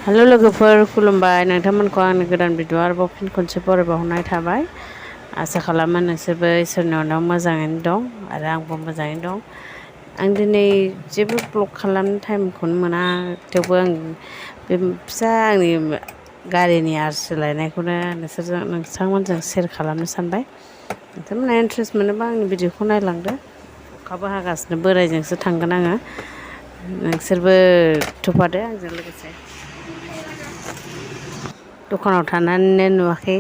Hello लोगोफोर खुलुमबाय नोंथांमोनखौ आंनि गोदान भिडिअ आरोबाव फिन खनसे बरायबावनाय थाबाय आसा खालामो नोंसोरबो इसोरनि अननायाव मोजाङैनो दं आरो आंबो मोजाङैनो दं आं दिनै जेबो ब्लग खालामनो टाइमखौनो मोना थेवबो आं बे फिसा आंनि गारिनि आर्स सोलायनायखौनो नोंथांमोनजों शेयार खालामनो सानबाय नोंथांमोनहा इन्टारेस्ट मोनोबा आंनि भिडिअखौ नायलांदो अखाबो हागासिनो बोराइजोंसो थांगोन आङो नोंसोरबो थुफादो आंजों लोगोसे दखानाव थानानैनो नुवाखै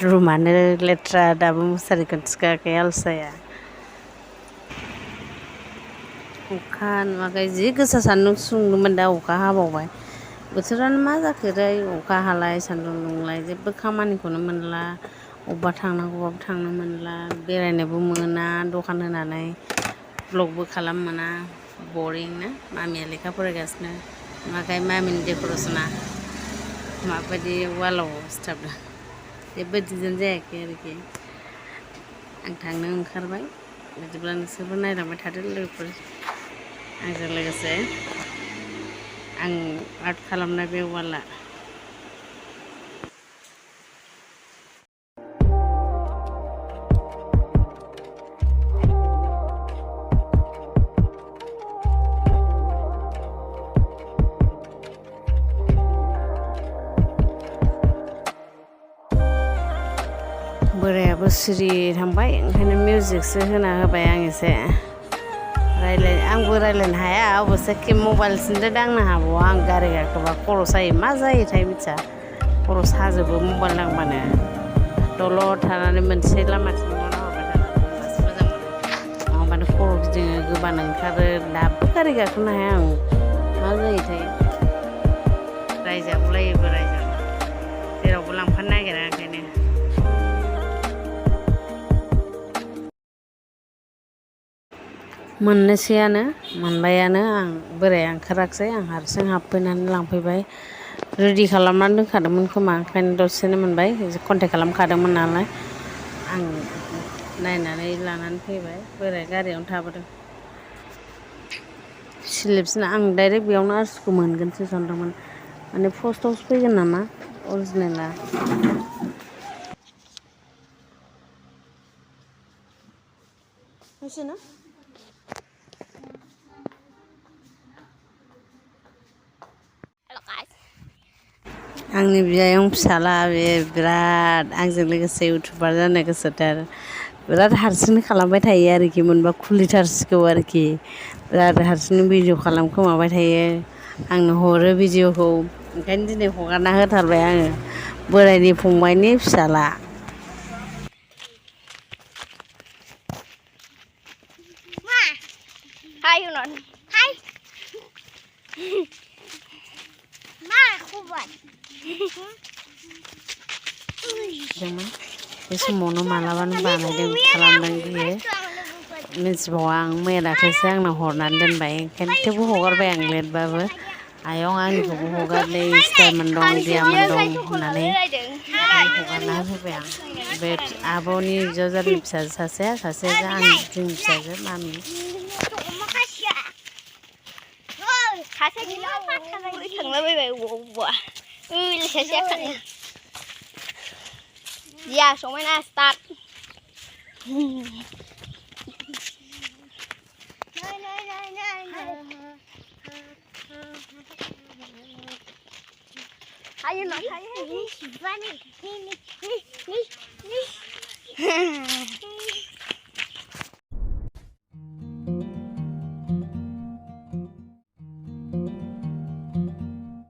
रुमानो लेथ्रा दाबो मुसारिखौनो थिखायाखै अलसाया अखा नुवाखै जि गोसा सान्दुं सुंदोंमोन दा अखा हाबावबाय बोथोरानो मा जाखोथाय अखा हालाय सान्दुं दुंलाय जेबो खामानिखौनो मोनला अबेबा थांनांगौबाबो थांनो मोनला बेरायनोबो मोना दखान होनानै ब्लगबो खालामनो मोना बरिंनो मामिया लेखा फरायगासिनो नुवाखै मामिनि डेक'रेसना माबायदि वालाव सिथाबदों जेबो डिजाइन जायाखै आरोखि आं थांनो ओंखारबाय बिदिब्ला नोंसोरबो नायलांबाय थादो लोगोफोर आंजों लोगोसे आं आर्ट खालामनाय बे वालआ बोरायाबो सिरि थांबाय ओंखायनो मिउजिकसो होना होबाय आं एसे आंबो रायज्लायनो हाया अबस्से मबाइलजोंनो दांनो हाबावा आं गारि गाखोबा खर' सायो मा जायोथाय मिथिया खर' साजोबो मबाइल नांबानो दलर थानानै मोनसे लामाथिं नाहरबाय थानांगौ होनबासो मोजां मोनो नङाबानो खर' गिदिङो गोबानो ओंखारो दाबो गारि गाखोनो हाया आं मा जायोथाय रायजागुलायोबो जेरावबो लांफानो नागिरा ओंखायनो मोननोसैयानो मोनबायानो आं बोराया ओंखाराखिसै आं हारसिं हाबफैनानै लांफैबाय रेडि खालामनानै दोनखादोंमोन खोमा ओंखायनो दसेनो मोनबाय कन्टेक्ट खालामखादोंमोन नालाय आं नायनानै लानानै फैबाय बोराया गारियावनो थाबोदों सिलिपसना आं डाइरेक्ट बेयावनो आर्सखौ मोनगोनसो सानदोंमोन माने पस्टआवसो फैगोन नामा अरिजिनेला मिथियोना आंनि बियायं फिसाला बे बिराद आंजों लोगोसे इउटुबार जानो गोसोथार बिराद हारसिंनो खालामबाय थायो आरोखि मोनबा खुलिथारसिगौ आरोखि बिराद हारसिंनो भिडिअ खालामखोमाबाय थायो आंनो हरो भिडिअखौ ओंखायनो दिनै हगारना होथारबाय आङो बोराइनि फंबाइनि फिसाला Hai Yunon. Hai. Ma खबर बे समावनो मालाबानो बानायदों खालामदों बियो मिथिबावा आं मैया दाख्लैसो आंनाव हरनानै दोनबाय ओंखायनो थेवबो हगारबाय आं लेटबाबो आयं आंनिखौबो हगार नै स्टारमोन दं दियामोन दं होननानै हगारना होबाय आं बे आब'नि बिजावजालि फिसाजो सासेया आंनि जोंनि फिसाजो मामि सासे गैला थांलाबायबाय अबावबा सासेया थाङो या समायना start Ayo nak saya ni.